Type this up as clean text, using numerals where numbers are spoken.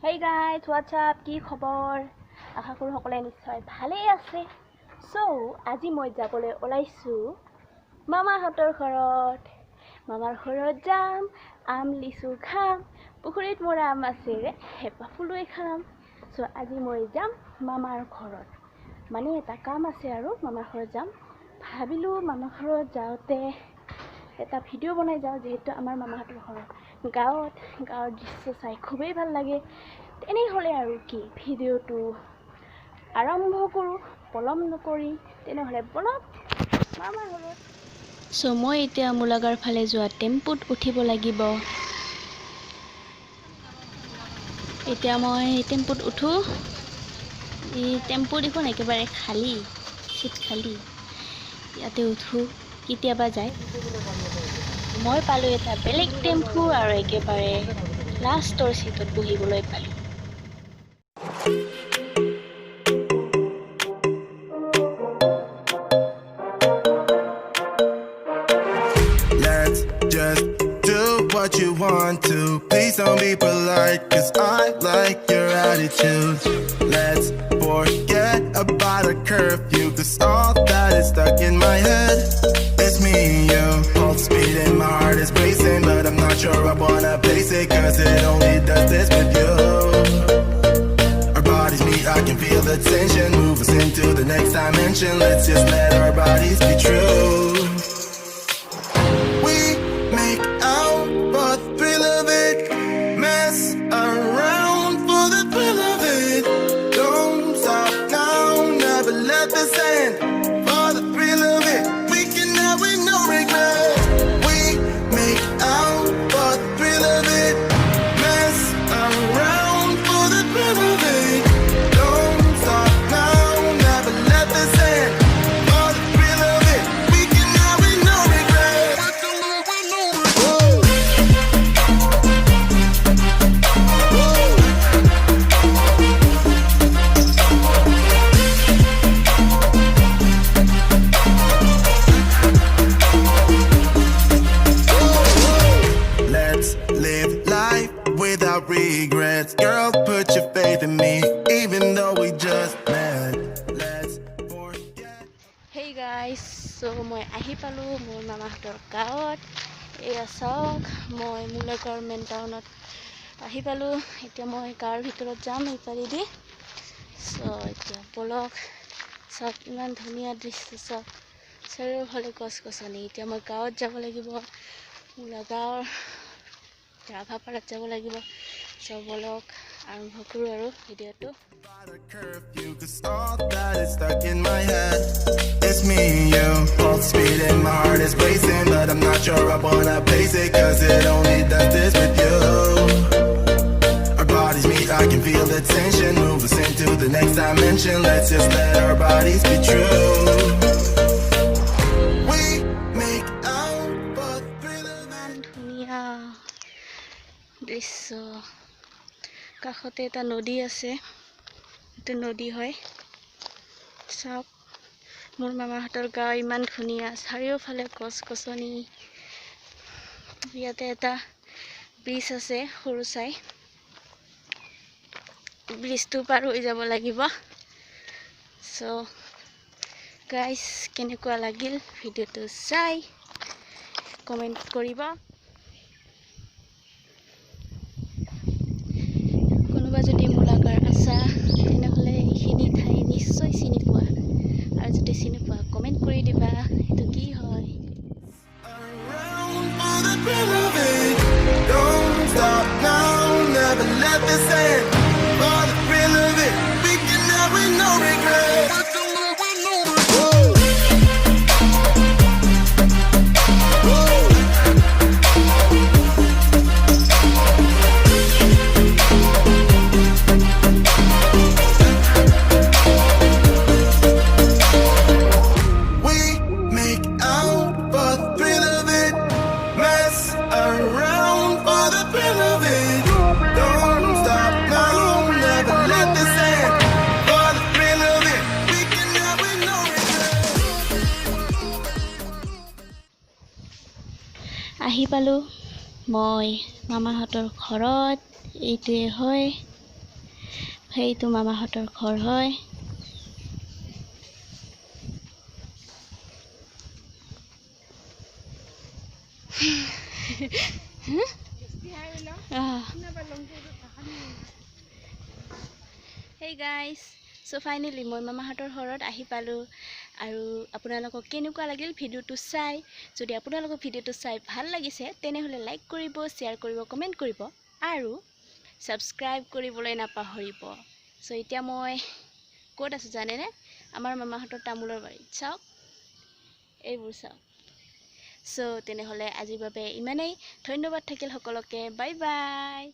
Hey guys, what's up? কি খবৰ? আশা কৰো সকলোৱে নিশ্চয় ভালেই আছে। So, আজি মই যাবলৈ ওলাইছো মামাহঁতৰ ঘৰত। মামাৰ ঘৰত যাম, আম লিচু খাম, পুখুৰীত মৰা আম আছে, হেপা ফুলুৱে খাম। So, আজি মই যাম মামাৰ ঘৰত। মানে এটা কাম আছে আৰু মামাৰ ঘৰত যাম। ভাবিলো মামাৰ ঘৰত যাওঁতে এটা ভিডিঅ' বনাই যাওঁ, যেহেতু আমাৰ মামাহঁতৰ ঘৰত গাঁৱৰ দৃশ্য চাই খুবেই ভাল লাগে। তেনেহ'লে আৰু কি ভিডিঅ'টো আৰম্ভ কৰোঁ পলম নকৰি। তেনেহ'লে বলক মামাৰ ঘৰত। চ' মই এতিয়া মূলাগাৰ ফালে যোৱা টেম্পুত উঠিব লাগিব। এতিয়া মই টেম্পুত উঠোঁ। এই টেম্পু দেখোন একেবাৰে খালী, চিট খালী। ইয়াতে উঠোঁ, কেতিয়াবা যায়। মই পালোঁ এটা বেলেগ টেম্পু আৰু একেবাৰে লাষ্টৰ চিটত বহিবলৈ পালোঁ। Let's just do what you want to. Please don't be polite, 'cause I like your attitude. Let's forget about a curfew, 'cause all that is stuck in my head. It's me and you, both speeding, my heart is racing, but I'm not sure I wanna face it, 'cause it only does this with you. Our bodies meet, I can feel the tension, move us into the next dimension. Let's just let our bodies be true. We make out for the thrill of it, mess around for the thrill of it. Don't stop now, never let this end. For the thrill of it, we can have with no regret. We make out for the thrill of it, mess around for the thrill of it. Don't stop now, never let this end. For the thrill of it, we can have with no regret. Let's live life without regrets. Girl, put your faith in me, even though we just met. Let's forget. Hey guys, so মই আহি পালোঁ মোৰ মামাহঁতৰ গাঁৱত। এয়া চাওক, মই মূলাগাঁৱৰ main টাউনত আহি পালোঁ। এতিয়া মই গাঁৱৰ ভিতৰত যাম এইপাৰেদি। চ' এতিয়া বলক চাওক, ইমান ধুনীয়া দৃশ্য চাওক, চাৰিওফালে গছ গছনি। এতিয়া মই গাঁৱত যাব লাগিব, মূলাগাঁৱৰ ৰাভাপাৰাত যাব লাগিব। চ' বলক আৰম্ভ কৰোঁ আৰু ভিডিঅ'টো। About a curfew, 'cause all that is stuck in my head. It's me and you, both speeding, my heart is racing, but I'm not sure I wanna face it, 'cause it only does this with you. Our bodies meet, I can feel the tension, move us into the next dimension. Let's just let our bodies be true. We make out for the thrill of ইমান ধুনীয়া দৃশ্য। কাষতে এটা নদী আছে, এইটো নদী হয়। চাওক, মোৰ মামাহঁতৰ গাঁও ইমান ধুনীয়া, চাৰিওফালে গছ গছনি। ইয়াতে এটা ব্ৰিজ আছে সৰু চাই, ব্ৰিজটো পাৰ হৈ যাব লাগিব। চ' গাইজ, কেনেকুৱা লাগিল ভিডিঅ'টো চাই কমেণ্ট কৰিব। কোনোবা যদি মূলাগাঁৱৰ আছা, তেনেহ'লে এইখিনি ঠাই নিশ্চয় চিনি পোৱা, আৰু যদি চিনি পোৱা কমেণ্ট কৰি দিবা এইটো কি হয়। around for the thrill of it. Don't stop now, never let this end. For the thrill of it, we can have with no regret. We make out for the thrill of it, mess around for the thrill of it. Don't stop now, never let this end. For the thrill of it, we can have with no regret. আহি পালোঁ মই মামাহঁতৰ ঘৰত। এইটোৱে হয় সেইটো মামাহঁতৰ ঘৰ হয়। হেই গাইজ, চ' ফাইনেলি মই মামাহঁতৰ ঘৰত আহি পালোঁ। আৰু আপোনালোকক কেনেকুৱা লাগিল ভিডিঅ'টো চাই? যদি আপোনালোকক ভিডিঅ'টো চাই ভাল লাগিছে তেনেহ'লে লাইক কৰিব, শ্বেয়াৰ কৰিব, কমেণ্ট কৰিব আৰু ছাবস্ক্ৰাইব কৰিবলৈ নাপাহৰিব। চ' এতিয়া মই ক'ত আছোঁ জানেনে? আমাৰ মামাহঁতৰ তামোলৰ বাৰীত। চাওক, এইবোৰ চাওক। চ' তেনেহ'লে আজিৰ বাবে ইমানেই। ধন্যবাদ থাকিল সকলোকে। Bye bye.